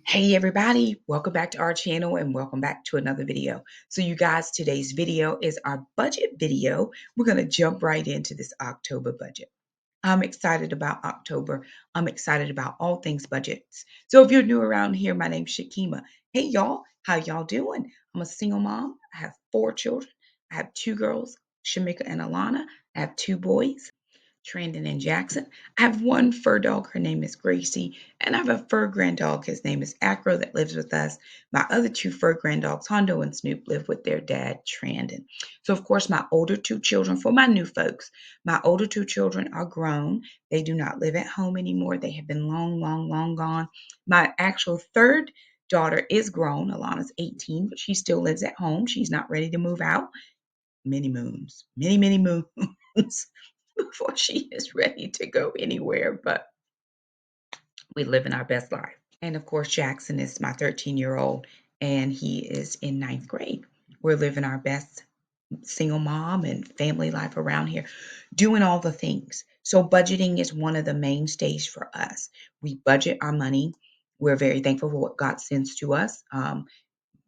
Hey everybody, welcome back to our channel and welcome back to another video. So you guys, today's video is our budget video. We're going to jump right into this October budget. I'm excited about October. I'm excited about all things budgets. So if you're new around here, my name's Shakema. Hey y'all, how y'all doing? I'm a single mom. I have 4 children. I have 2 girls, Shamika and Alana. I have 2 boys, Trandon and Jackson. I have 1 fur dog. Her name is Gracie. And I have a fur grand dog. His name is Acro that lives with us. My other 2 fur grand dogs, Hondo and Snoop, live with their dad, Trandon. So, of course, my older 2 children, for my new folks, my older 2 children are grown. They do not live at home anymore. They have been long gone. My actual 3rd daughter is grown. Alana's 18, but she still lives at home. She's not ready to move out. Many moons, many moons before she is ready to go anywhere, but we live in our best life. And of course, Jackson is my 13-year-old, and he is in 9th grade. We're living our best single mom and family life around here, doing all the things. So budgeting is one of the mainstays for us. We budget our money. We're very thankful for what God sends to us.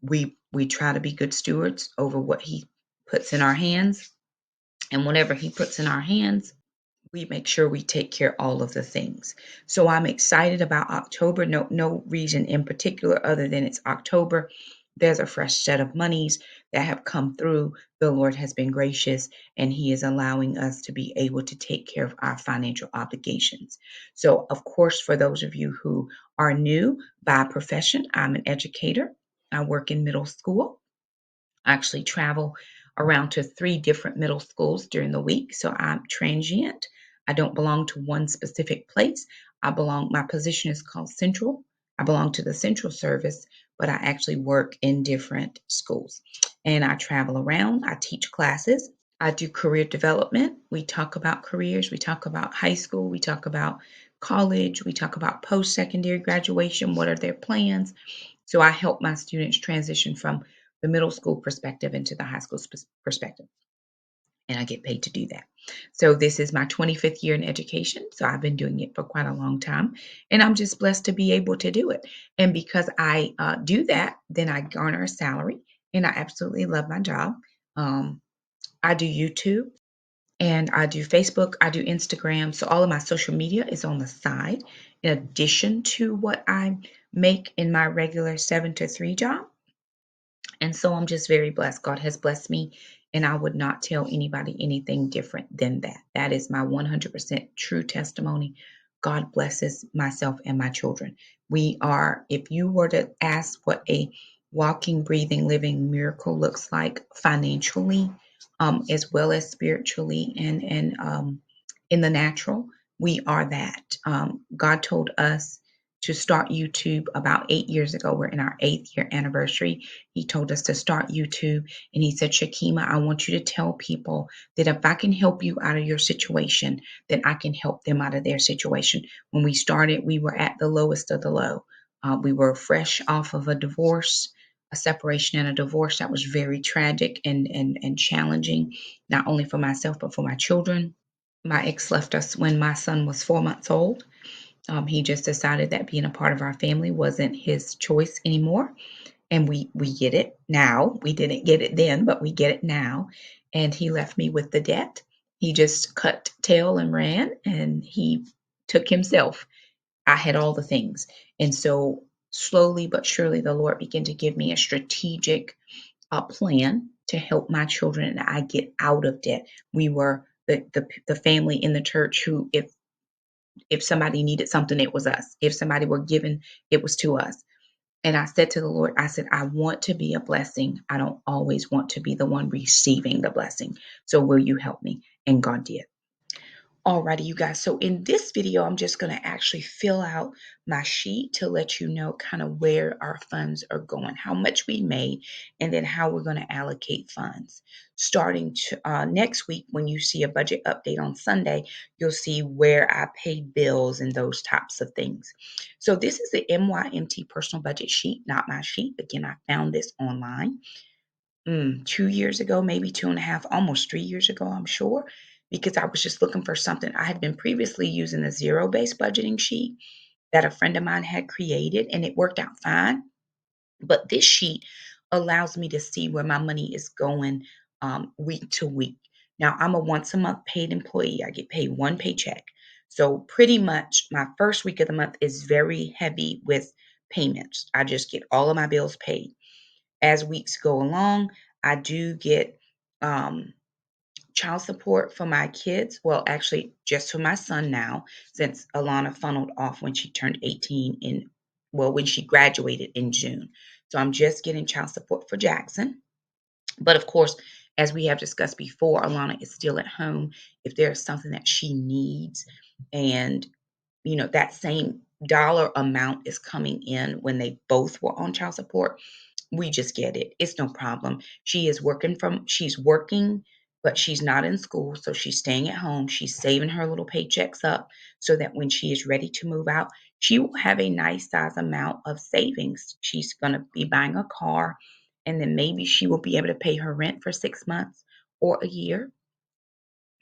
We try to be good stewards over what He puts in our hands, and whatever He puts in our hands, we make sure we take care of all of the things. So I'm excited about October. No reason in particular other than it's October. There's a fresh set of monies that have come through. The Lord has been gracious and He is allowing us to be able to take care of our financial obligations. So, of course, for those of you who are new by profession, I'm an educator. I work in middle school. I actually travel around to 3 different middle schools during the week. So I'm transient. I don't belong to one specific place. My position is called Central. I belong to the Central Service, but I actually work in different schools. And I travel around. I teach classes. I do career development. We talk about careers. We talk about high school. We talk about college. We talk about post-secondary graduation. What are their plans? So I help my students transition from the middle school perspective into the high school perspective. And I get paid to do that. So this is my 25th year in education. So I've been doing it for quite a long time. And I'm just blessed to be able to do it. And because I do that, then I garner a salary. And I absolutely love my job. I do YouTube and I do Facebook. I do Instagram. So all of my social media is on the side in addition to what I make in my regular 7 to 3 job. And so I'm just very blessed. God has blessed me, and I would not tell anybody anything different than that. That is my 100% true testimony. God blesses myself and my children. If you were to ask what a walking, breathing, living miracle looks like financially, as well as spiritually and in the natural, we are that. God told us to start YouTube about 8 years ago. We're in our 8th year anniversary. He told us to start YouTube, and he said, Shakema, I want you to tell people that if I can help you out of your situation, then I can help them out of their situation. When we started, we were at the lowest of the low. We were fresh off of a separation and a divorce that was very tragic and challenging, not only for myself, but for my children. My ex left us when my son was 4 months old. He just decided that being a part of our family wasn't his choice anymore. And we get it now. We didn't get it then, but we get it now. And he left me with the debt. He just cut tail and ran, and he took himself. I had all the things. And so slowly but surely, the Lord began to give me a strategic plan to help my children and I get out of debt. We were the family in the church who, if somebody needed something, it was us. If somebody were given, it was to us. And I said to the Lord, I said, I want to be a blessing. I don't always want to be the one receiving the blessing. So will you help me? And God did. Alrighty, you guys. So in this video, I'm just going to actually fill out my sheet to let you know kind of where our funds are going, how much we made, and then how we're going to allocate funds. Starting next week, when you see a budget update on Sunday, you'll see where I paid bills and those types of things. So this is the MYMT personal budget sheet, not my sheet. Again, I found this online 2 years ago, maybe 2.5, almost 3 years ago, I'm sure, because I was just looking for something. I had been previously using the zero-based budgeting sheet, that a friend of mine had created, and it worked out fine. But this sheet allows me to see where my money is going week to week. Now, I'm a once a month paid employee. I get paid one paycheck. So, pretty much my first week of the month is very heavy with payments. I just get all of my bills paid. As weeks go along, I do get um, child support for my kids. Well, actually, just for my son now, since Alana funneled off when she turned 18 when she graduated in June. So I'm just getting child support for Jackson. But of course, as we have discussed before, Alana is still at home. If there's something that she needs, and that same dollar amount is coming in when they both were on child support, we just get it. It's no problem. She's working, but she's not in school. So she's staying at home. She's saving her little paychecks up so that when she is ready to move out, she will have a nice size amount of savings. She's going to be buying a car, and then maybe she will be able to pay her rent for 6 months or a year.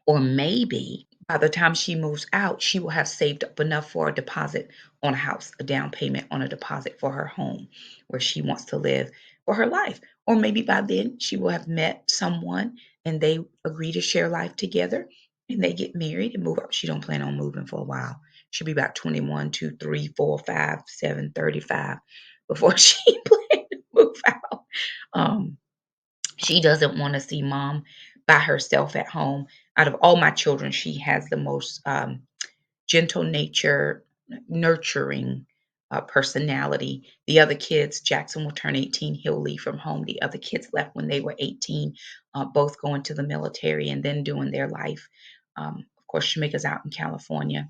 Or maybe by the time she moves out, she will have saved up enough for a deposit on a house, a down payment on a deposit for her home where she wants to live for her life. Or maybe by then she will have met someone and they agree to share life together and they get married and move up. She don't plan on moving for a while. She'll be about 21, 2, 3, 4, 5, 7, 35 before she plans to move out. Um, she doesn't want to see mom by herself at home. Out of all my children, she has the most gentle nature, nurturing personality. The other kids, Jackson will turn 18, he'll leave from home. The other kids left when they were 18, both going to the military and then doing their life. Of course, Shamika's out in California,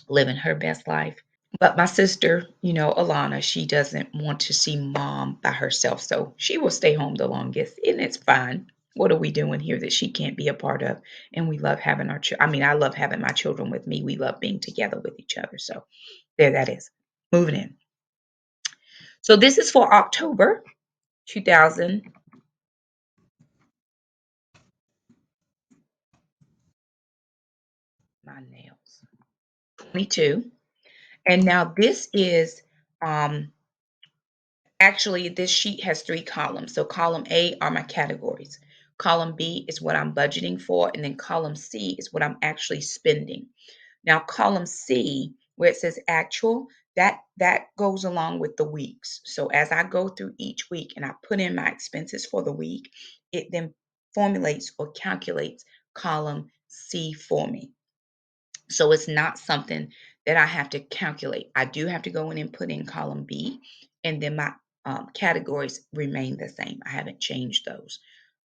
living her best life. But my sister, Alana, she doesn't want to see mom by herself. So she will stay home the longest, and it's fine. What are we doing here that she can't be a part of? And we love having I love having my children with me. We love being together with each other. So there that is. Moving in. So this is for October 2000. My nails. 22. And now this is actually, this sheet has three columns. So column A are my categories. Column B is what I'm budgeting for, and then column C is what I'm actually spending. Now, column C, where it says actual, that goes along with the weeks. So as I go through each week and I put in my expenses for the week, it then formulates or calculates column C for me. So it's not something that I have to calculate. I do have to go in and put in column B, and then my categories remain the same. I haven't changed those.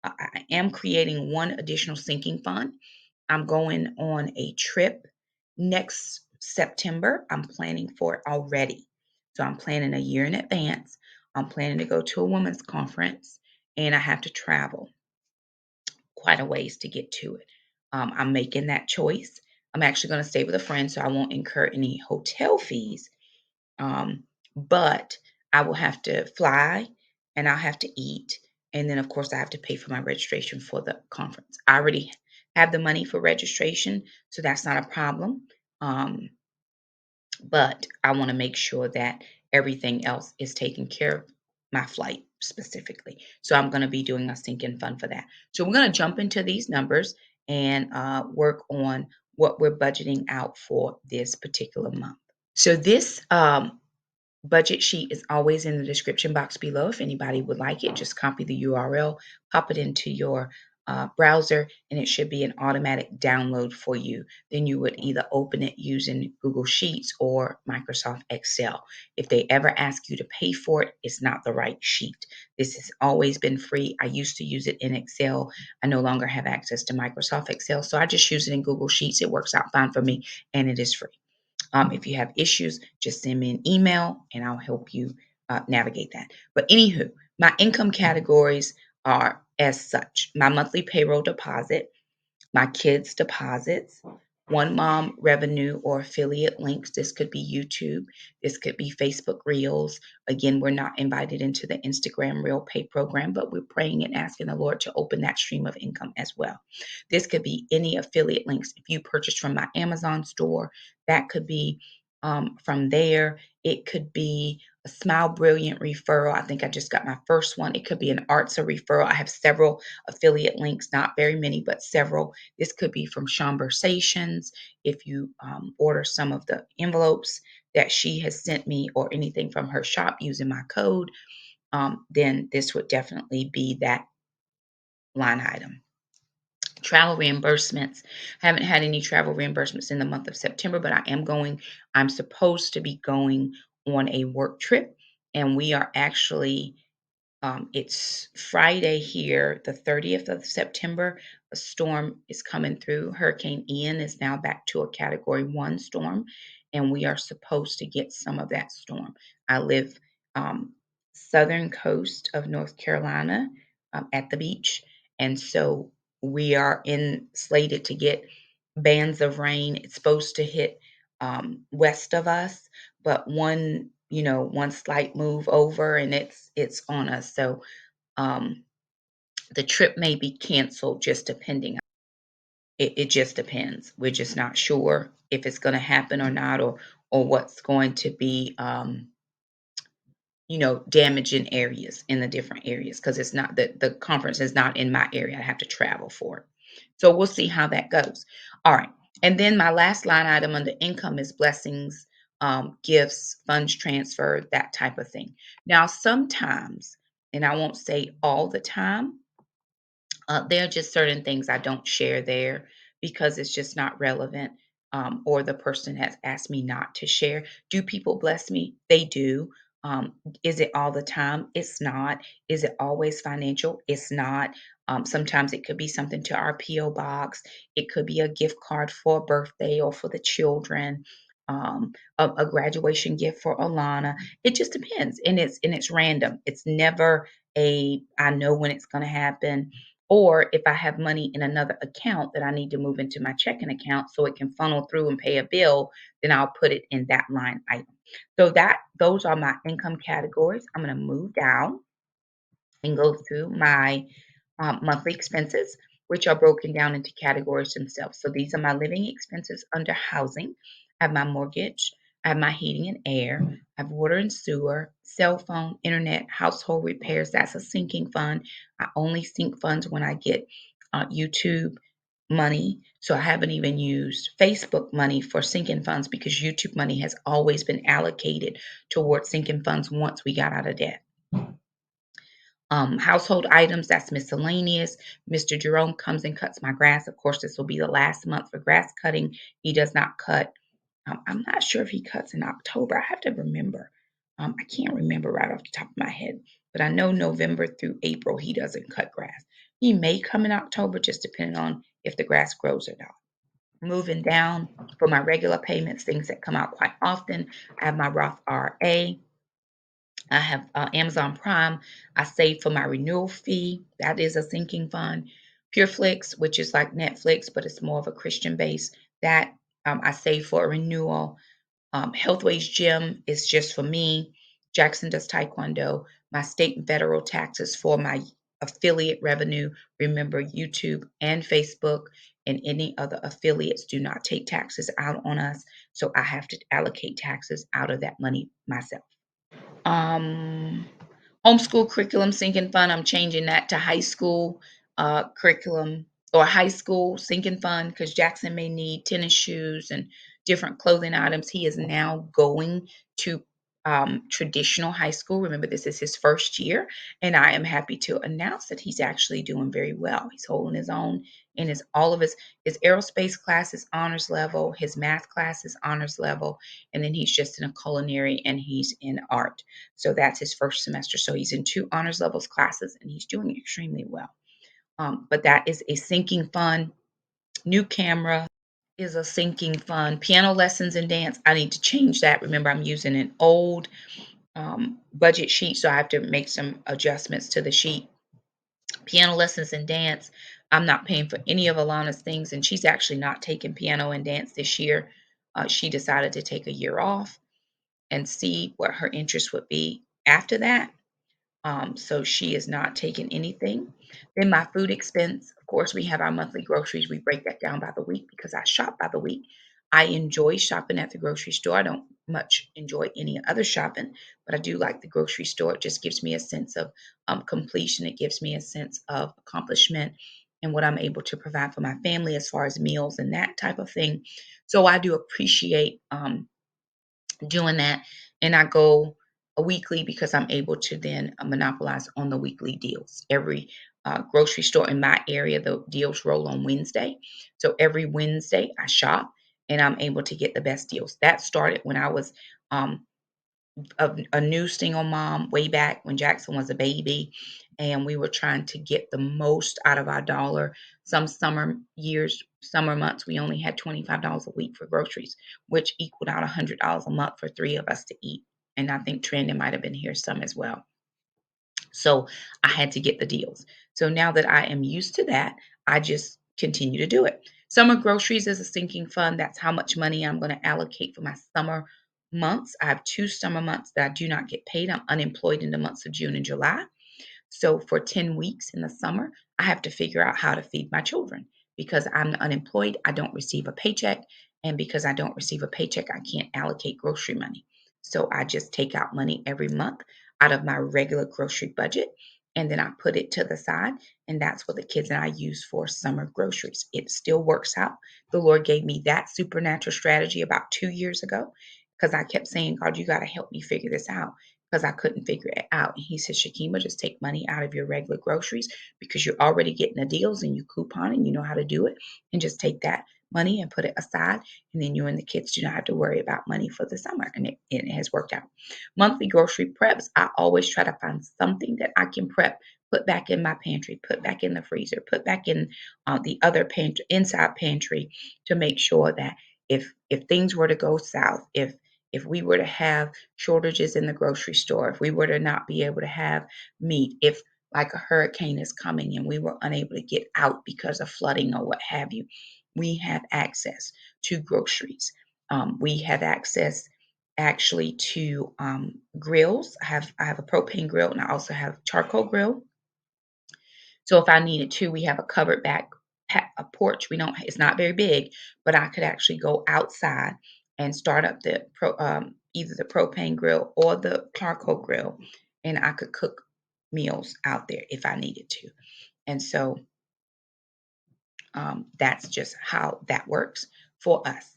I am creating one additional sinking fund. I'm going on a trip next September. I'm planning for it already. So I'm planning a year in advance. I'm planning to go to a women's conference, and I have to travel quite a ways to get to it. I'm making that choice. I'm actually going to stay with a friend, so I won't incur any hotel fees. Um, but I will have to fly and I'll have to eat. And then, of course, I have to pay for my registration for the conference. I already have the money for registration, so that's not a problem. Um, but I want to make sure that everything else is taken care of, my flight specifically. So I'm going to be doing a sinking fund for that. So we're going to jump into these numbers and work on what we're budgeting out for this particular month. So this budget sheet is always in the description box below. If anybody would like it, just copy the URL, pop it into your browser, and it should be an automatic download for you. Then you would either open it using Google Sheets or Microsoft Excel. If they ever ask you to pay for it, it's not the right sheet. This has always been free. I used to use it in Excel. I no longer have access to Microsoft Excel, so I just use it in Google Sheets. It works out fine for me, and it is free. If you have issues, just send me an email and I'll help you navigate that. But anywho, my income categories are as such: my monthly payroll deposit, my kids' deposits, one mom revenue or affiliate links. This could be YouTube. This could be Facebook Reels. Again, we're not invited into the Instagram Reel Pay program, but we're praying and asking the Lord to open that stream of income as well. This could be any affiliate links. If you purchase from my Amazon store, that could be From there, it could be a Smile Brilliant referral. I think I just got my first one. It could be an ARTSA referral. I have several affiliate links, not very many, but several. This could be from Conversations. If you order some of the envelopes that she has sent me or anything from her shop using my code, then this would definitely be that line item. Travel reimbursements. I haven't had any travel reimbursements in the month of September, but I'm supposed to be going on a work trip, and we are actually it's Friday here, the 30th of September. A storm is coming through. Hurricane Ian is now back to a Category 1 storm, and we are supposed to get some of that storm. I live southern coast of North Carolina, at the beach, and so we are slated to get bands of rain. It's supposed to hit west of us, but one slight move over and it's on us. So um, the trip may be canceled, just depending. It just depends. We're just not sure if it's going to happen or not, or what's going to be damaging areas in the different areas, because it's not the conference is not in my area. I have to travel for it. So we'll see how that goes. All right. And then my last line item under income is blessings, gifts, funds transferred, that type of thing. Now, sometimes, and I won't say all the time, there are just certain things I don't share there because it's just not relevant, or the person has asked me not to share. Do people bless me? They do. Is it all the time? It's not. Is it always financial? It's not. Sometimes it could be something to our P.O. box. It could be a gift card for a birthday or for the children. A graduation gift for Alana. It just depends, and it's random. It's never I know when it's going to happen, or if I have money in another account that I need to move into my checking account so it can funnel through and pay a bill, then I'll put it in that line item. So those are my income categories. I'm going to move down and go through my monthly expenses, which are broken down into categories themselves. So these are my living expenses under housing. I have my mortgage, I have my heating and air, I have water and sewer, cell phone, internet, household repairs. That's a sinking fund. I only sink funds when I get YouTube money. So I haven't even used Facebook money for sinking funds because YouTube money has always been allocated towards sinking funds once we got out of debt. Household items, that's miscellaneous. Mr. Jerome comes and cuts my grass. Of course, this will be the last month for grass cutting. He does not cut. I'm not sure if he cuts in October. I have to remember. I can't remember right off the top of my head, but I know November through April he doesn't cut grass. He may come in October, just depending on if the grass grows or not. Moving down for my regular payments, things that come out quite often, I have my Roth RA. I have Amazon Prime. I save for my renewal fee. That is a sinking fund. PureFlix, which is like Netflix, but it's more of a Christian base. That I save for a renewal. Healthways Gym is just for me. Jackson does Taekwondo. My state and federal taxes for my affiliate revenue. Remember, YouTube and Facebook and any other affiliates do not take taxes out on us. So I have to allocate taxes out of that money myself. Um, Homeschool curriculum sinking fund, I'm changing that to high school curriculum or high school sinking fund because Jackson may need tennis shoes and different clothing items. He is now going to traditional high school. Remember, this is his first year, and I am happy to announce that he's actually doing very well. He's holding his own in all of his aerospace class is honors level, his math class is honors level, and then he's just in a culinary and he's in art. So that's his first semester. So he's in 2 honors levels classes and he's doing extremely well. But that is a sinking fund. New camera is a sinking fund. Piano lessons and dance, I need to change that. Remember, I'm using an old budget sheet, so I have to make some adjustments to the sheet. Piano lessons and dance, I'm not paying for any of Alana's things, and she's actually not taking piano and dance this year. She decided to take a year off and see what her interest would be after that. So she is not taking anything. Then my food expense, of course, we have our monthly groceries. We break that down by the week because I shop by the week. I enjoy shopping at the grocery store. I don't much enjoy any other shopping, but I do like the grocery store. It just gives me a sense of completion. It gives me a sense of accomplishment and what I'm able to provide for my family as far as meals and that type of thing. So I do appreciate doing that. And I go a weekly because I'm able to then monopolize on the weekly deals. Every grocery store in my area, the deals roll on Wednesday. So every Wednesday I shop and I'm able to get the best deals. That started when I was um, a new single mom way back when Jackson was a baby, and we were trying to get the most out of our dollar. Some summer months, we only had $25 a week for groceries, which equaled out $100 a month for three of us to eat. And I think Trendon might have been here some as well. So I had to get the deals. So now that I am used to that, I just continue to do it. Summer groceries is a sinking fund. That's how much money I'm going to allocate for my summer months. I have 2 summer months that I do not get paid. I'm unemployed in the months of June and July. So for 10 weeks in the summer, I have to figure out how to feed my children because I'm unemployed. I don't receive a paycheck. And because I don't receive a paycheck, I can't allocate grocery money. So I just take out money every month out of my regular grocery budget. And then I put it to the side. And that's what the kids and I use for summer groceries. It still works out. The Lord gave me that supernatural strategy about 2 years ago because I kept saying, God, you got to help me figure this out because I couldn't figure it out. And he said, Shakema, just take money out of your regular groceries because you're already getting the deals and you coupon and you know how to do it. And just take that money and put it aside. And then you and the kids do not have to worry about money for the summer. And it has worked out. Monthly grocery preps, I always try to find something that I can prep, put back in my pantry, put back in the freezer, put back in the other pantry, inside pantry to make sure that if things were to go south, if we were to have shortages in the grocery store, if we were to not be able to have meat, if like a hurricane is coming and we were unable to get out because of flooding or what have you, we have access to groceries. We have access actually to grills. I have a propane grill and I also have charcoal grill. So if I needed to, we have a covered back a porch. We don't. It's not very big, but I could actually go outside and start up the either the propane grill or the charcoal grill, and I could cook meals out there if I needed to. And so that's just how that works for us.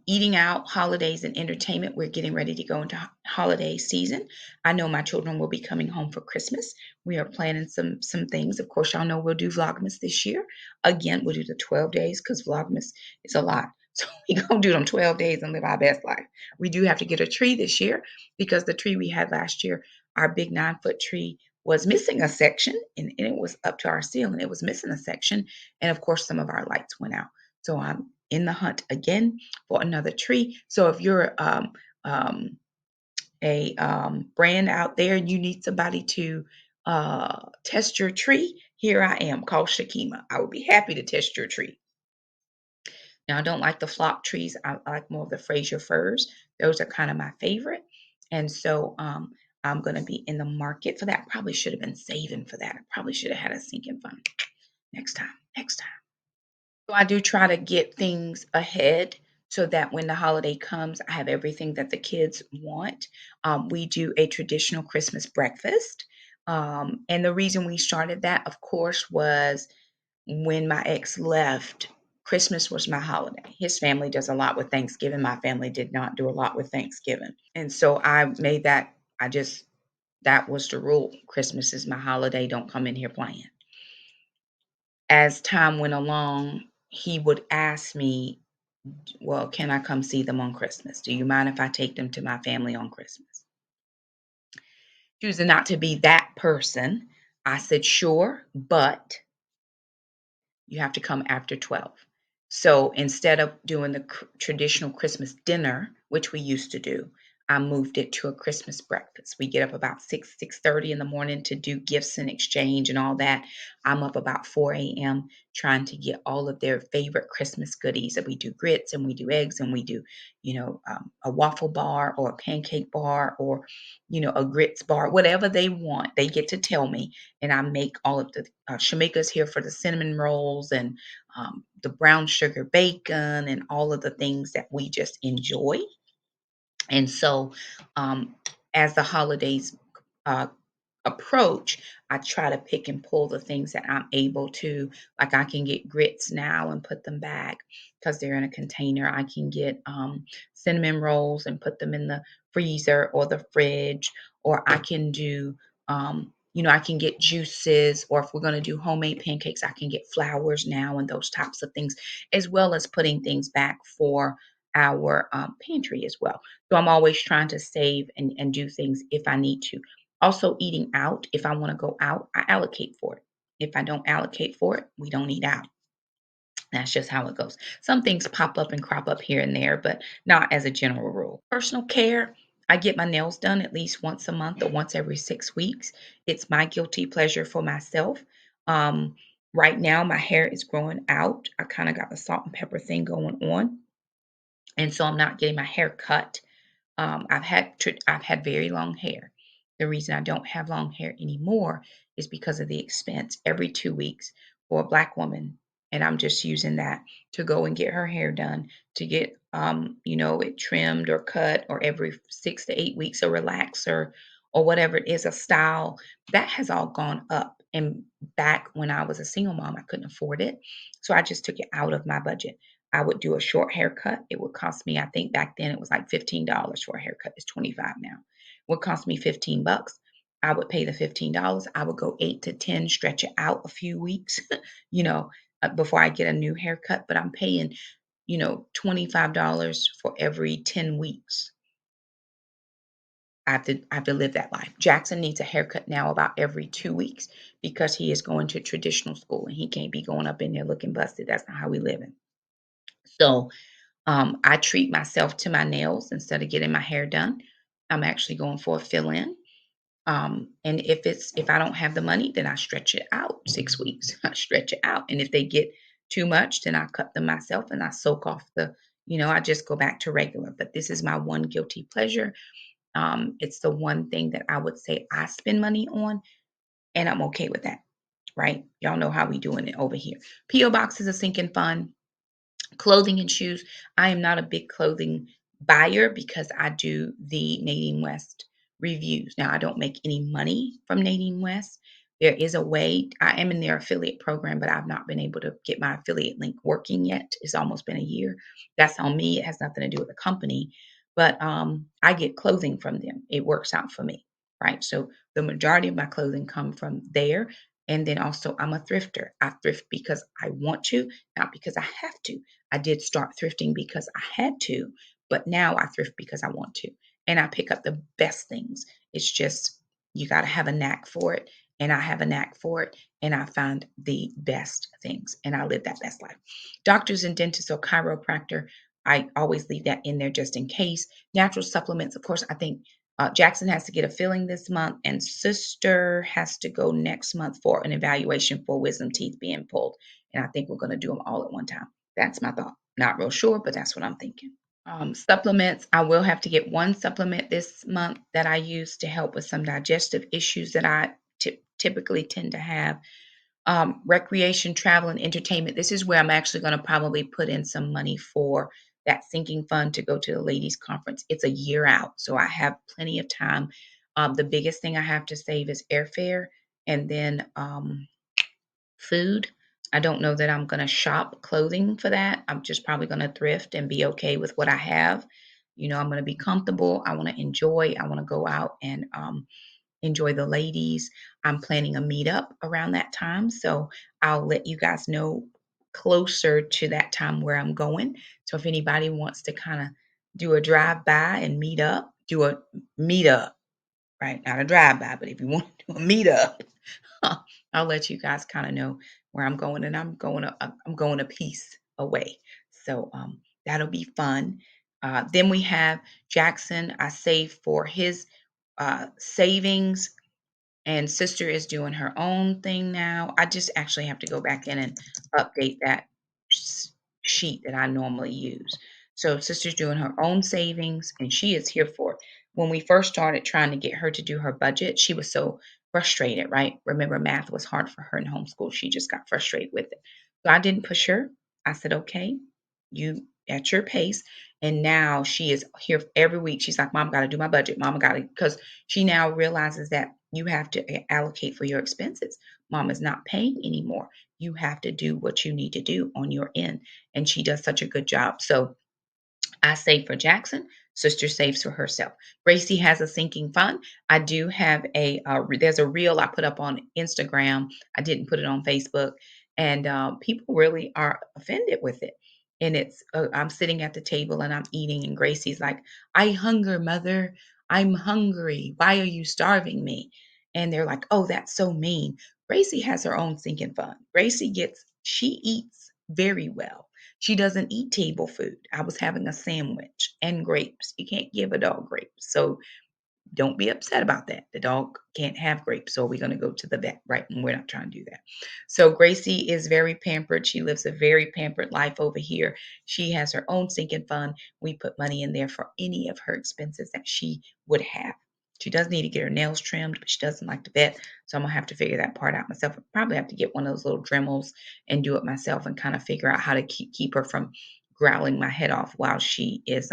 Eating out, holidays, and entertainment. We're getting ready to go into holiday season. I know my children will be coming home for Christmas. We are planning some things. Of course, y'all know we'll do Vlogmas this year. Again, we'll do the 12 days because Vlogmas is a lot. So we're going to do them 12 days and live our best life. We do have to get a tree this year because the tree we had last year, our big 9-foot tree, was missing a section and it was up to our ceiling. It was missing a section. And of course, some of our lights went out. So I'm in the hunt again for another tree. So if you're a brand out there and you need somebody to test your tree, here I am, called Shakema. I would be happy to test your tree. Now, I don't like the flock trees. I like more of the Fraser firs. Those are kind of my favorite. And so I'm going to be in the market for that. Probably should have been saving for that. I probably should have had a sinking fund. Next time. So I do try to get things ahead so that when the holiday comes, I have everything that the kids want. We do a traditional Christmas breakfast. And the reason we started that, of course, was when my ex left, Christmas was my holiday. His family does a lot with Thanksgiving. My family did not do a lot with Thanksgiving. And so I made that, that was the rule. Christmas is my holiday. Don't come in here playing. As time went along, he would ask me, well, can I come see them on Christmas? Do you mind if I take them to my family on Christmas? Choosing not to be that person, I said, sure, but you have to come after 12. So instead of doing the traditional Christmas dinner, which we used to do, I moved it to a Christmas breakfast. We get up about 6:30 in the morning to do gifts and exchange and all that. I'm up about 4 a.m. trying to get all of their favorite Christmas goodies. And we do grits and we do eggs and we do, a waffle bar or a pancake bar or, a grits bar, whatever they want. They get to tell me, and I make all of the Shamika's here for the cinnamon rolls and the brown sugar bacon and all of the things that we just enjoy. And so, um, as the holidays uh, approach, I try to pick and pull the things that I'm able to. Like I can get grits now and put them back because they're in a container. I can get cinnamon rolls and put them in the freezer or the fridge, or I can do. I can get juices, or if we're going to do homemade pancakes, I can get flours now and those types of things, as well as putting things back for our pantry as well. So I'm always trying to save and do things if I need to. Also, eating out, if I want to go out, I allocate for it. If I don't allocate for it, we don't eat out. That's just how it goes. Some things pop up and crop up here and there, but not as a general rule. Personal care, I get my nails done at least once a month or once every 6 weeks. It's my guilty pleasure for myself. Um, right now, my hair is growing out. I kind of got the salt and pepper thing going on. And so I'm not getting my hair cut. I've had very long hair. The reason I don't have long hair anymore is because of the expense every 2 weeks for a black woman, and I'm just using that to go and get her hair done, to get it trimmed or cut, or every 6 to 8 weeks a relaxer or whatever it is, a style. That has all gone up. And back when I was a single mom, I couldn't afford it, so I just took it out of my budget. I would do a short haircut. It would cost me, I think back then it was like $15 for a haircut. It's 25 now. It would cost me $15. I would pay the $15. I would go 8 to 10, stretch it out a few weeks, you know, before I get a new haircut. But I'm paying, $25 for every 10 weeks. I have to live that life. Jackson needs a haircut now about every 2 weeks because he is going to traditional school and he can't be going up in there looking busted. That's not how we live in. So I treat myself to my nails instead of getting my hair done. I'm actually going for a fill in. And if I don't have the money, then I stretch it out 6 weeks. I stretch it out. And if they get too much, then I cut them myself and I soak off I just go back to regular. But this is my one guilty pleasure. It's the one thing that I would say I spend money on, and I'm okay with that. Right? Y'all know how we doing it over here. P.O. box is a sinking fund. Clothing and shoes. I am not a big clothing buyer because I do the Nadine West reviews. Now, I don't make any money from Nadine West. There is a way, I am in their affiliate program, but I've not been able to get my affiliate link working yet. It's almost been a year. That's on me. It has nothing to do with the company. But I get clothing from them. It works out for me, right? So the majority of my clothing come from there. And then also, I'm a thrifter. I thrift because I want to, not because I have to. I did start thrifting because I had to, but now I thrift because I want to. And I pick up the best things. It's just you got to have a knack for it. And I have a knack for it. And I find the best things and I live that best life. Doctors and dentists or chiropractor, I always leave that in there just in case. Natural supplements, of course, I think Jackson has to get a filling this month, and sister has to go next month for an evaluation for wisdom teeth being pulled. And I think we're going to do them all at one time. That's my thought. Not real sure, but that's what I'm thinking. Supplements, I will have to get one supplement this month that I use to help with some digestive issues that I typically tend to have. Recreation, travel, and entertainment. This is where I'm actually going to probably put in some money for that sinking fund to go to the ladies' conference. It's a year out, so I have plenty of time. The biggest thing I have to save is airfare, and then food. I don't know that I'm going to shop clothing for that. I'm just probably going to thrift and be okay with what I have. I'm going to be comfortable. I want to enjoy. I want to go out and enjoy the ladies. I'm planning a meetup around that time. So I'll let you guys know closer to that time where I'm going. So if anybody wants to kind of do a drive by and meet up, do a meetup, right? Not a drive by, but if you want to do a meetup, I'll let you guys kind of know where I'm going, and I'm going a piece away. So that'll be fun. Then we have Jackson. I saved for his savings, and sister is doing her own thing now. I just actually have to go back in and update that sheet that I normally use. So sister's doing her own savings, and she is here for it. When we first started trying to get her to do her budget, she was so frustrated, right? Remember, math was hard for her in homeschool. She just got frustrated with it. So I didn't push her. I said, okay, you at your pace. And now she is here every week. She's like, Mom, got to do my budget. Mama got to, because she now realizes that you have to allocate for your expenses. Mom is not paying anymore. You have to do what you need to do on your end. And she does such a good job. So I save for Jackson. Sister saves for herself. Gracie has a sinking fund. I do have there's a reel I put up on Instagram. I didn't put it on Facebook, and people really are offended with it. And I'm sitting at the table and I'm eating, and Gracie's like, "I hunger, mother. I'm hungry. Why are you starving me?" And they're like, "Oh, that's so mean." Gracie has her own sinking fund. She eats very well. She doesn't eat table food. I was having a sandwich and grapes. You can't give a dog grapes. So don't be upset about that. The dog can't have grapes. So we're going to go to the vet, right? And we're not trying to do that. So Gracie is very pampered. She lives a very pampered life over here. She has her own sinking fund. We put money in there for any of her expenses that she would have. She does need to get her nails trimmed, but she doesn't like the vet. So I'm going to have to figure that part out myself. I'll probably have to get one of those little Dremels and do it myself and kind of figure out how to keep her from growling my head off while she is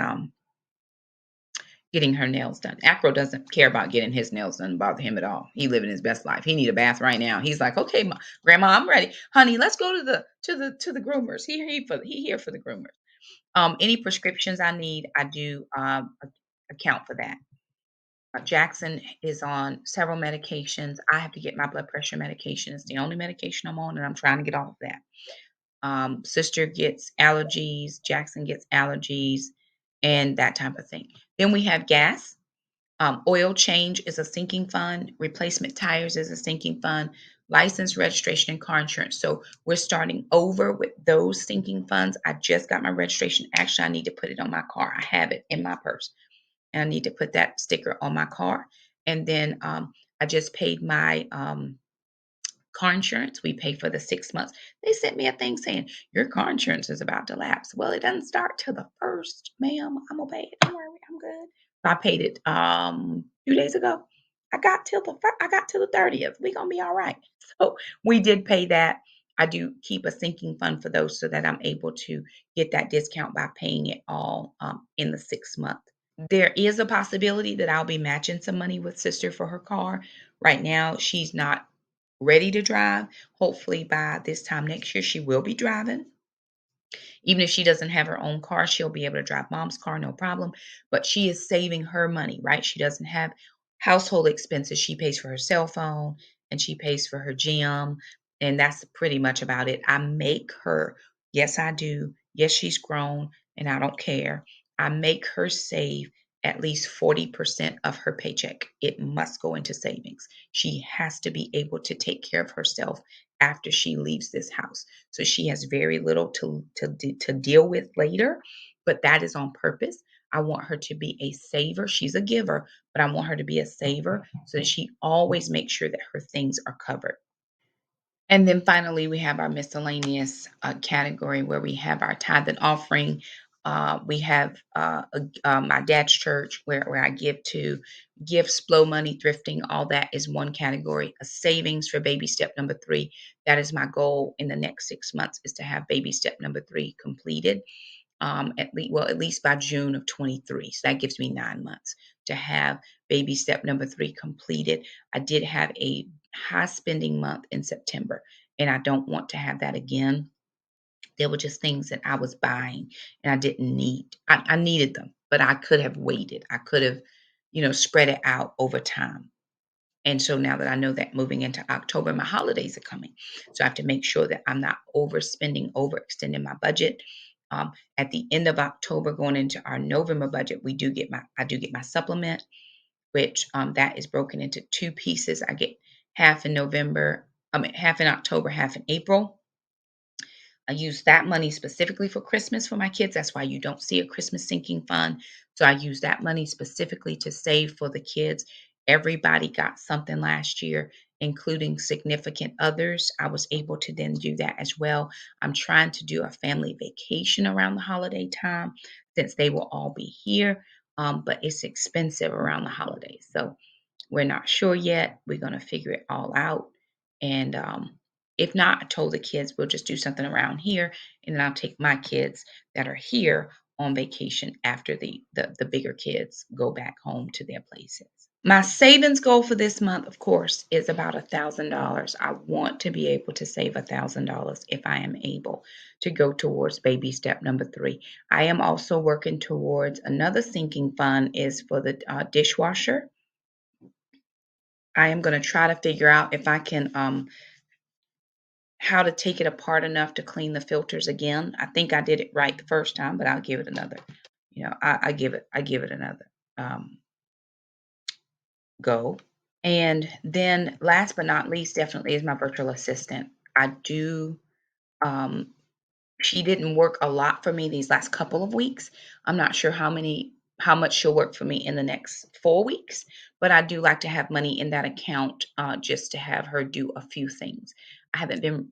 getting her nails done. Acro doesn't care about getting his nails done, bother him at all. He living his best life. He need a bath right now. He's like, okay, grandma, I'm ready. Honey, let's go to the groomers. He here for the groomers. Any prescriptions I need, I do account for that. Jackson is on several medications. I have to get my blood pressure medication. It's the only medication I'm on, and I'm trying to get off of that. Sister gets allergies, Jackson gets allergies, and that type of thing. Then we have gas. Oil change is a sinking fund. Replacement tires is a sinking fund. License, registration, and car insurance. So we're starting over with those sinking funds. I just got my registration. Actually, I need to put it on my car. I have it in my purse. And I need to put that sticker on my car. And then I just paid my car insurance. We pay for the 6 months. They sent me a thing saying your car insurance is about to lapse. Well, it doesn't start till the first, ma'am. I'm gonna pay it. Don't worry, I'm good. So I paid it 2 days ago. I got till the 30th. We're gonna be all right. So we did pay that. I do keep a sinking fund for those so that I'm able to get that discount by paying it all in the 6 month. There is a possibility that I'll be matching some money with sister for her car. Right now, she's not ready to drive. Hopefully, by this time next year, she will be driving. Even if she doesn't have her own car, she'll be able to drive mom's car, no problem. But she is saving her money, right? She doesn't have household expenses. She pays for her cell phone and she pays for her gym. And that's pretty much about it. I make her, yes, I do. Yes, she's grown and I don't care. I make her save at least 40% of her paycheck. It must go into savings. She has to be able to take care of herself after she leaves this house. So she has very little to deal with later, but that is on purpose. I want her to be a saver. She's a giver, but I want her to be a saver so that she always makes sure that her things are covered. And then finally, we have our miscellaneous category where we have our tithe and offering. We have my dad's church where I give to gifts, blow money, thrifting, all that is one category. A savings for baby step number 3. That is my goal in the next 6 months is to have baby step number 3 completed at least by June of 23. So that gives me 9 months to have baby step number 3 completed. I did have a high spending month in September, and I don't want to have that again. There were just things that I was buying and I didn't need. I needed them, but I could have waited. I could have, spread it out over time. And so now that I know that moving into October, my holidays are coming. So I have to make sure that I'm not overspending, overextending my budget. At the end of October, going into our November budget, I do get my supplement, which that is broken into 2 pieces. I get half in November, half in October, half in April. I use that money specifically for Christmas for my kids. That's why you don't see a Christmas sinking fund. So I use that money specifically to save for the kids. Everybody got something last year, including significant others. I was able to then do that as well. I'm trying to do a family vacation around the holiday time since they will all be here. But it's expensive around the holidays. So we're not sure yet. We're going to figure it all out. And If not, I told the kids we'll just do something around here, and then I'll take my kids that are here on vacation after the bigger kids go back home to their places. My savings goal for this month, of course, is about $1,000. I want to be able to save $1,000 if I am able to go towards baby step number 3. I am also working towards another sinking fund is for the dishwasher. I am going to try to figure out if I can how to take it apart enough to clean the filters again. I think I did it right the first time, but I'll give it another. I give it another go. And then last but not least, definitely is my virtual assistant. I do um, she didn't work a lot for me these last couple of weeks. I'm not sure how much she'll work for me in the next 4 weeks, but I do like to have money in that account just to have her do a few things. I haven't been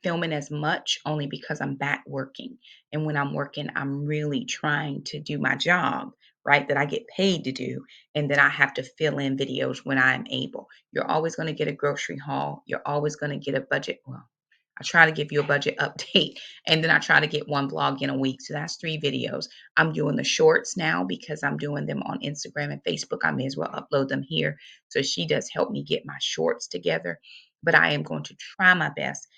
filming as much only because I'm back working. And when I'm working, I'm really trying to do my job, right? That I get paid to do. And then I have to fill in videos when I'm able. You're always going to get a grocery haul. You're always going to get a budget. Well, I try to give you a budget update, and then I try to get one vlog in a week. So that's 3 videos. I'm doing the shorts now because I'm doing them on Instagram and Facebook. I may as well upload them here. So she does help me get my shorts together. But I am going to try my best,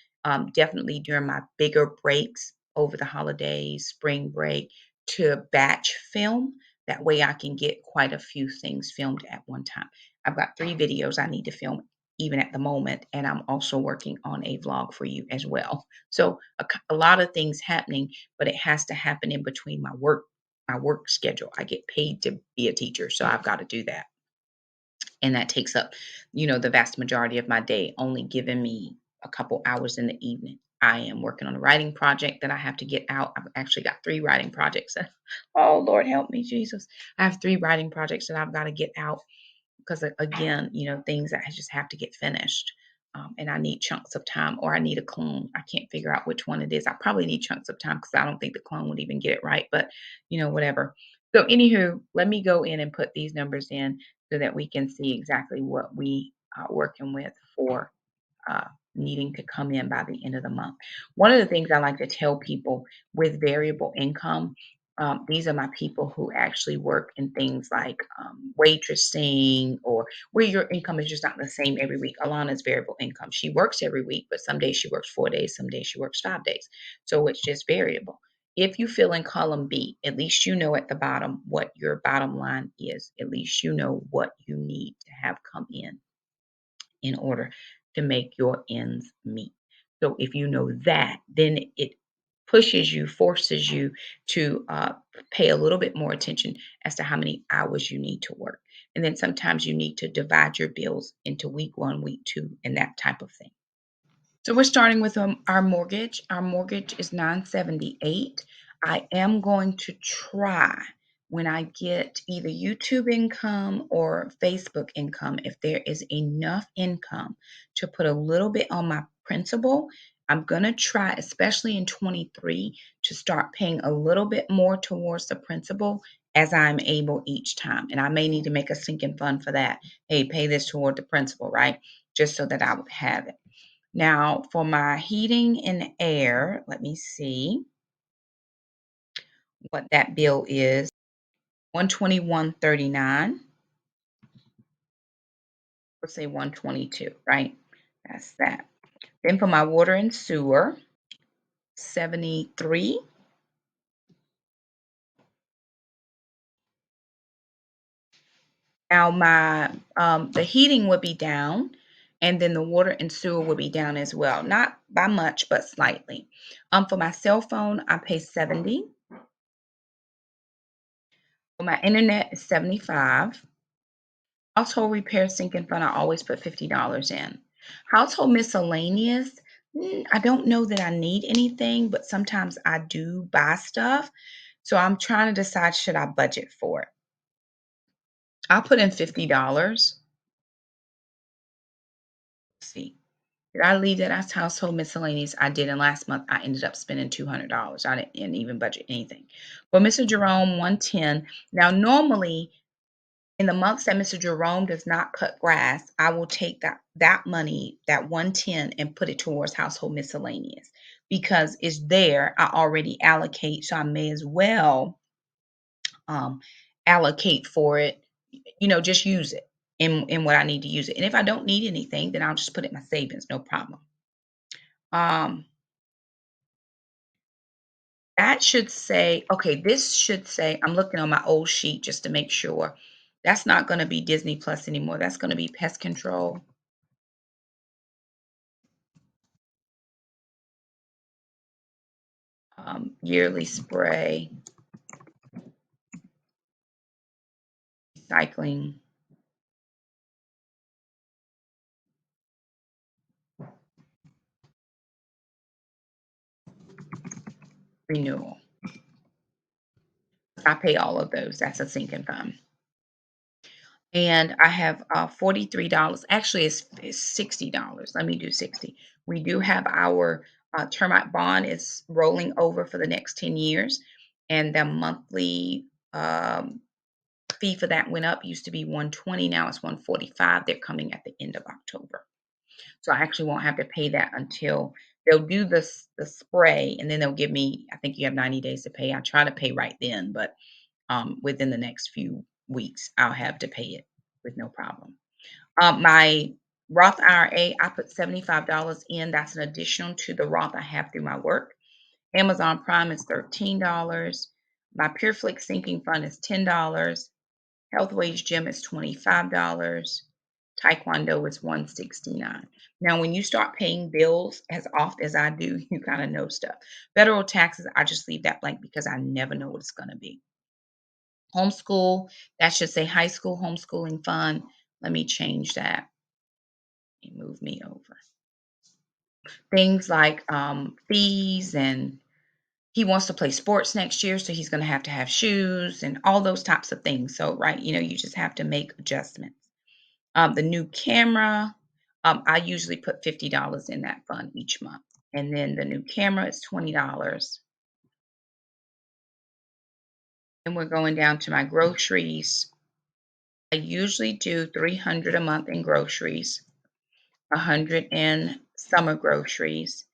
definitely during my bigger breaks over the holidays, spring break, to batch film. That way I can get quite a few things filmed at one time. I've got 3 videos I need to film even at the moment, and I'm also working on a vlog for you as well. So a lot of things happening, but it has to happen in between my work schedule. I get paid to be a teacher, so I've got to do that. And that takes up, the vast majority of my day, only giving me a couple hours in the evening. I am working on a writing project that I have to get out. I've actually got 3 writing projects. Oh, Lord, help me, Jesus. I have 3 writing projects that I've got to get out because again, things that I just have to get finished. And I need chunks of time, or I need a clone. I can't figure out which one it is. I probably need chunks of time because I don't think the clone would even get it right, but whatever. So, anywho, let me go in and put these numbers in so that we can see exactly what we are working with for uh, needing to come in by the end of the month. One of the things I like to tell people with variable income, these are my people who actually work in things like waitressing, or where your income is just not the same every week. Alana's variable income. She works every week, but some days she works 4 days, some days she works 5 days. So it's just variable. If you fill in column B, at least you know at the bottom what your bottom line is. At least you know what you need to have come in order to make your ends meet. So if you know that, then it forces you to pay a little bit more attention as to how many hours you need to work. And then sometimes you need to divide your bills into week 1, week 2, and that type of thing. So we're starting with our mortgage. Our mortgage is $978. I am going to try, when I get either YouTube income or Facebook income, if there is enough income to put a little bit on my principal. I'm going to try, especially in 23, to start paying a little bit more towards the principal as I'm able each time. And I may need to make a sinking fund for that. Hey, pay this toward the principal, right? Just so that I would have it. Now, for my heating and air, let me see what that bill is. 121.39. Let's say 122, right? That's that. Then for my water and sewer, 73. Now my the heating would be down, and then the water and sewer would be down as well. Not by much, but slightly. For my cell phone, I pay 70. For my internet is 75. Household repair sinking fund, I always put $50 in. Household miscellaneous, I don't know that I need anything, but sometimes I do buy stuff. So I'm trying to decide, should I budget for it? I'll put in $50. Let's see. Did I leave that as household miscellaneous? I did. And last month I ended up spending $200. I didn't even budget anything. For Mr. Jerome, 110. Now, normally In the months that Mr. Jerome does not cut grass, I will take that money, that 110, and put it towards household miscellaneous because it's there. I already allocate, so I may as well allocate for it. Just use it in what I need to use it. And if I don't need anything, then I'll just put it in my savings, no problem. That should say, okay, this should say, I'm looking on my old sheet just to make sure. That's not going to be Disney Plus anymore. That's going to be pest control. Yearly spray, recycling, renewal. I pay all of those. That's a sinking fund. And I have $43. Actually, it's $60. Let me do 60. We do have our termite bond is rolling over for the next 10 years. And the monthly fee for that went up. Used to be $120. Now it's $145. They're coming at the end of October. So I actually won't have to pay that until they'll do the spray. And then they'll give me, I think you have 90 days to pay. I try to pay right then, but within the next few weeks, I'll have to pay it with no problem. My Roth IRA, I put $75 in. That's an additional to the Roth I have through my work. Amazon Prime is $13. My PureFlix sinking fund is $10. Health Wage Gym is $25. Taekwondo is $169. Now, when you start paying bills as often as I do, you kind of know stuff. Federal taxes, I just leave that blank because I never know what it's going to be. Homeschool, that should say high school homeschooling fund. Let me change that and move me over. Things like fees, and he wants to play sports next year, so he's going to have shoes and all those types of things. So, right, you just have to make adjustments. The new camera, I usually put $50 in that fund each month. And then the new camera is $20. And we're going down to my groceries. I usually do $300 a month in groceries, $100 in summer groceries.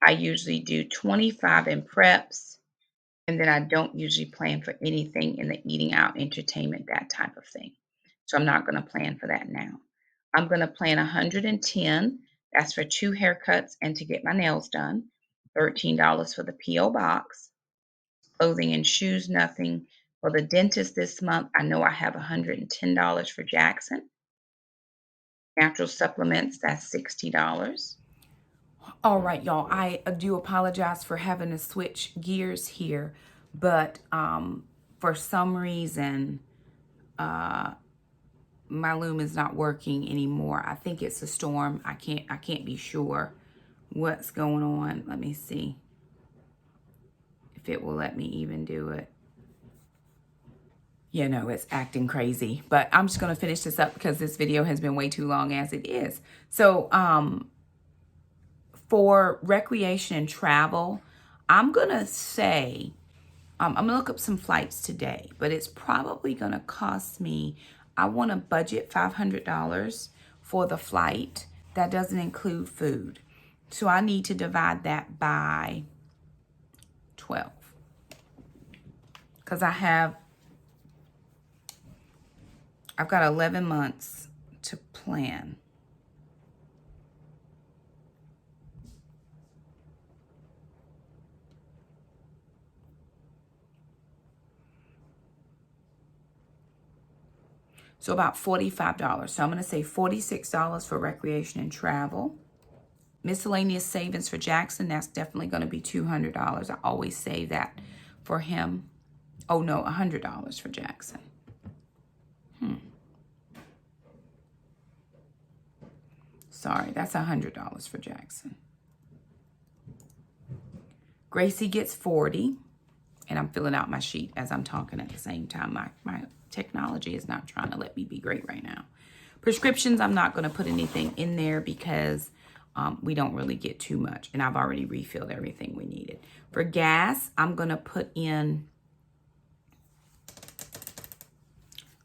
I usually do $25 in preps, and then I don't usually plan for anything in the eating out, entertainment, that type of thing. So I'm not going to plan for that now. I'm going to plan $110. That's for 2 haircuts and to get my nails done. $13 for the P.O. box. Clothing and shoes, nothing. For the dentist this month, I know I have $110 for Jackson. Natural supplements, that's $60. All right, y'all, I do apologize for having to switch gears here, but for some reason, my loom is not working anymore. I think it's a storm. I can't be sure what's going on. Let me see if it will let me even do it. It's acting crazy, but I'm just going to finish this up because this video has been way too long as it is. So, for recreation and travel, I'm going to say, I'm going to look up some flights today, but it's probably going to cost me, I want to budget $500 for the flight. That doesn't include food. So I need to divide that by 12. Because I've got 11 months to plan. So about $45. So I'm going to say $46 for recreation and travel. Miscellaneous savings for Jackson, that's definitely going to be $200. I always save that for him. Oh no, $100 for Jackson. Sorry, that's $100 for Jackson. Gracie gets $40. And I'm filling out my sheet as I'm talking at the same time. My technology is not trying to let me be great right now. Prescriptions, I'm not going to put anything in there because we don't really get too much. And I've already refilled everything we needed. For gas, I'm going to put in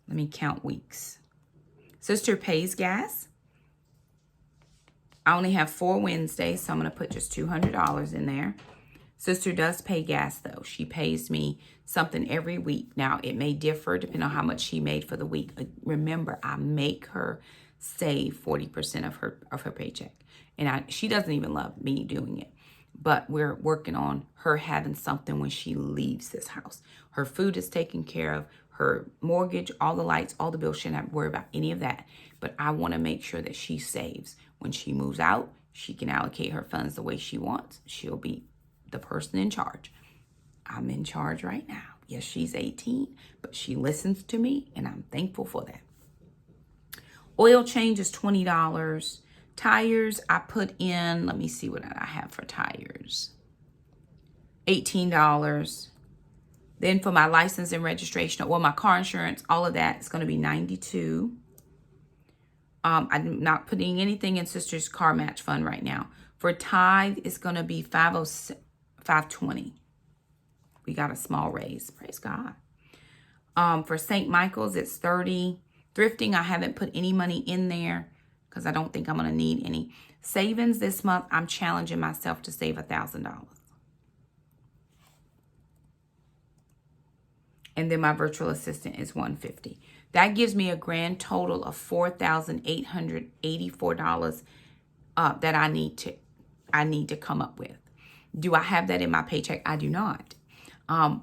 Let me count weeks. Sister pays gas. I only have 4 Wednesdays, so I'm going to put just $200 in there. Sister does pay gas, though. She pays me something every week. Now, it may differ depending on how much she made for the week. Remember, I make her save 40% of her paycheck. And she doesn't even love me doing it. But we're working on her having something when she leaves this house. Her food is taken care of. Her mortgage, all the lights, all the bills. She doesn't have to worry about any of that. But I want to make sure that she saves. When she moves out, she can allocate her funds the way she wants. She'll be the person in charge. I'm in charge right now. Yes, she's 18, but she listens to me, and I'm thankful for that. Oil change is $20. Tires, I put in, let me see what I have for tires. $18. Then for my license and registration, well, my car insurance, all of that is going to be $92. I'm not putting anything in Sister's car match fund right now. For tithe, it's going to be $520. We got a small raise. Praise God. For St. Michael's, it's $30. Thrifting, I haven't put any money in there because I don't think I'm going to need any. Savings this month, I'm challenging myself to save $1,000. And then my virtual assistant is $150. That gives me a grand total of $4,884 that I need to come up with. Do I have that in my paycheck? I do not.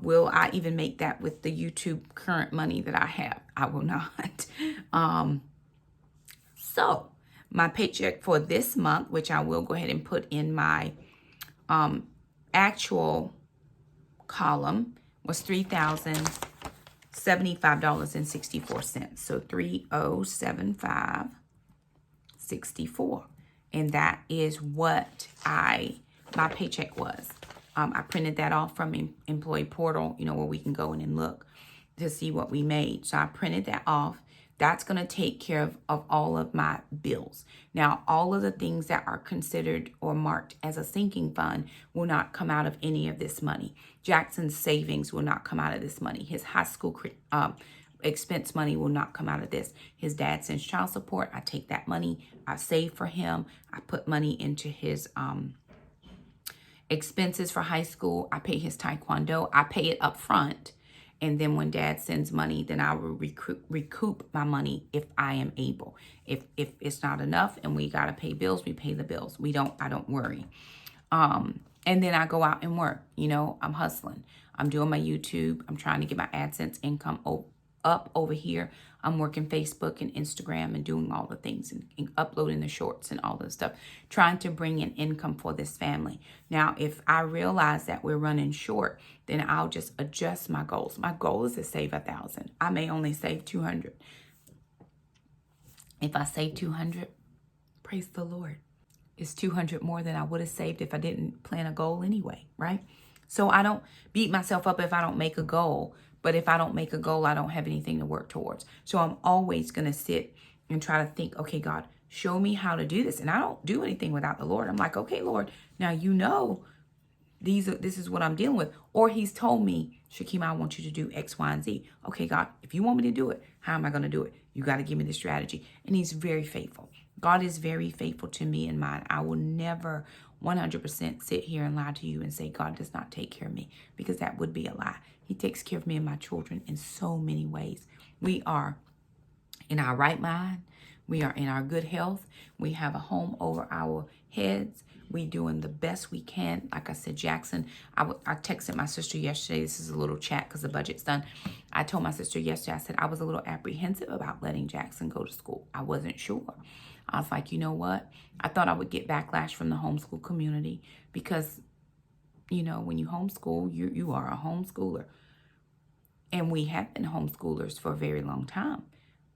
Will I even make that with the YouTube current money that I have? I will not. So my paycheck for this month, which I will go ahead and put in my actual column, was $3,075.64. So $3,075.64, and that is what my paycheck was. I printed that off from Employee Portal, where we can go in and look to see what we made. So I printed that off. That's going to take care of all of my bills. Now, all of the things that are considered or marked as a sinking fund will not come out of any of this money. Jackson's savings will not come out of this money. His high school expense money will not come out of this. His dad sends child support. I take that money. I save for him. I put money into his expenses for high school. I pay his taekwondo. I pay it up front. And then when dad sends money, then I will recoup my money if I am able. If it's not enough and we got to pay bills, we pay the bills. I don't worry. And then I go out and work. I'm hustling. I'm doing my YouTube. I'm trying to get my AdSense income up over here. I'm working Facebook and Instagram and doing all the things and uploading the shorts and all the stuff, trying to bring in income for this family. Now, if I realize that we're running short, then I'll just adjust my goals. My goal is to save $1,000. I may only save $200. If I save $200, praise the Lord. It's $200 more than I would have saved if I didn't plan a goal anyway, right? So I don't beat myself up if I don't make a goal. But if I don't make a goal, I don't have anything to work towards. So I'm always going to sit and try to think, okay, God, show me how to do this. And I don't do anything without the Lord. I'm like, okay, Lord, now this is what I'm dealing with. Or he's told me, Shakema, I want you to do X, Y, and Z. Okay, God, if you want me to do it, how am I going to do it? You got to give me the strategy. And he's very faithful. God is very faithful to me and mine. I will never 100% sit here and lie to you and say God does not take care of me, because that would be a lie. He takes care of me and my children in so many ways. We are in our right mind. We are in our good health. We have a home over our heads. We doing the best we can. Like I said, Jackson, I texted my sister yesterday. This is a little chat because the budget's done. I told my sister yesterday, I said, I was a little apprehensive about letting Jackson go to school. I wasn't sure. I was like, you know what? I thought I would get backlash from the homeschool community because, when you homeschool, you are a homeschooler. And we have been homeschoolers for a very long time.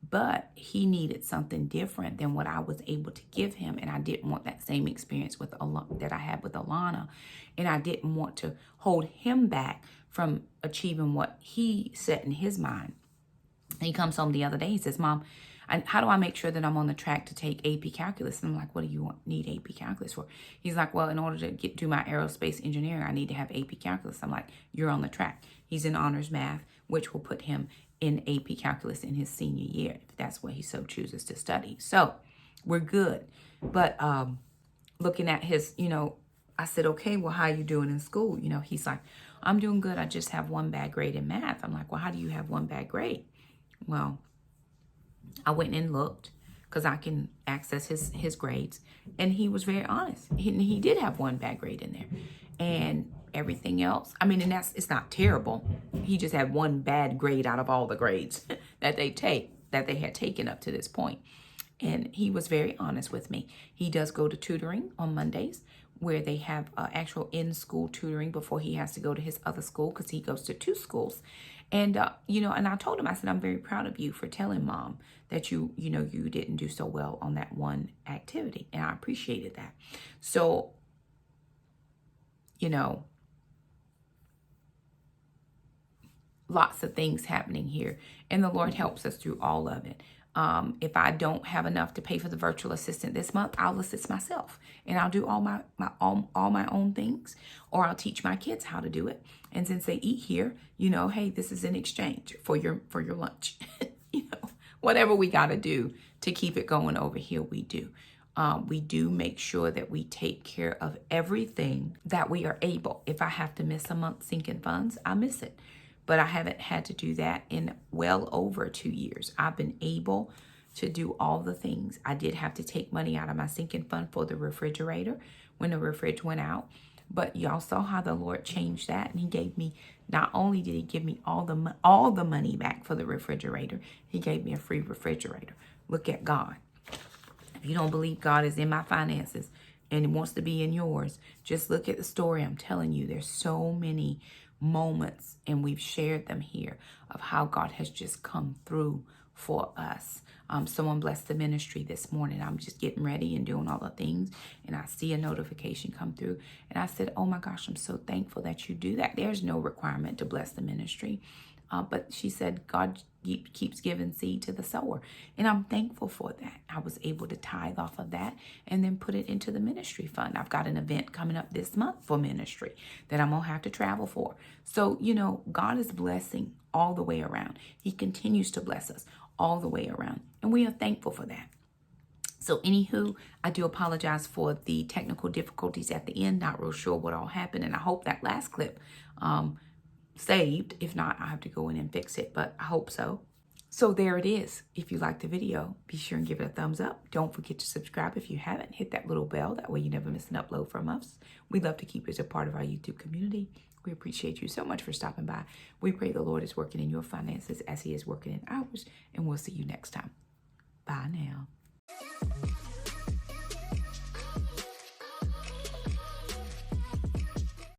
But he needed something different than what I was able to give him. And I didn't want that same experience that I had with Alana. And I didn't want to hold him back from achieving what he set in his mind. And he comes home the other day. He says, Mom, how do I make sure that I'm on the track to take AP Calculus? And I'm like, what do you need AP Calculus for? He's like, well, in order to get to my aerospace engineering, I need to have AP Calculus. I'm like, you're on the track. He's in honors math. which will put him in AP Calculus in his senior year, if that's what he so chooses to study. So we're good. But looking at his, I said, okay, well, how you doing in school? He's like, I'm doing good. I just have one bad grade in math. I'm like, well, how do you have one bad grade? Well, I went and looked because I can access his grades. And he was very honest. He did have one bad grade in there. And everything else, and it's not terrible. He just had one bad grade out of all the grades that they had taken up to this point. And he was very honest with me. He does go to tutoring on Mondays, where they have actual in-school tutoring before he has to go to his other school, because he goes to 2 schools. And, and I told him, I said, I'm very proud of you for telling Mom that you didn't do so well on that one activity. And I appreciated that. So, lots of things happening here. And the Lord helps us through all of it. If I don't have enough to pay for the virtual assistant this month, I'll assist myself, and I'll do all my own things, or I'll teach my kids how to do it. And since they eat here, hey, this is in exchange for your lunch. Whatever we got to do to keep it going over here, we do. We do make sure that we take care of everything that we are able. If I have to miss a month sinking funds, I miss it. But I haven't had to do that in well over 2 years. I've been able to do all the things. I did have to take money out of my sinking fund for the refrigerator when the refrige went out. But y'all saw how the Lord changed that. And he gave me, not only did he give me all the money back for the refrigerator, he gave me a free refrigerator. Look at God. If you don't believe God is in my finances and wants to be in yours, just look at the story. I'm telling you, there's so many moments, and we've shared them here, of how God has just come through for us. Someone blessed the ministry this morning. I'm just getting ready and doing all the things, and I see a notification come through, and I said, oh my gosh, I'm so thankful that you do that. There's no requirement to bless the ministry. But she said, God keeps giving seed to the sower. And I'm thankful for that. I was able to tithe off of that and then put it into the ministry fund. I've got an event coming up this month for ministry that I'm going to have to travel for. So, God is blessing all the way around. He continues to bless us all the way around. And we are thankful for that. So anywho, I do apologize for the technical difficulties at the end. Not real sure what all happened. And I hope that last clip saved. If not, I have to go in and fix it, but I hope so. So there it is. If you liked the video, be sure and give it a thumbs up. Don't forget to subscribe if you haven't. Hit that little bell. That way you never miss an upload from us. We love to keep it as a part of our YouTube community. We appreciate you so much for stopping by. We pray the Lord is working in your finances as he is working in ours, and we'll see you next time. Bye now.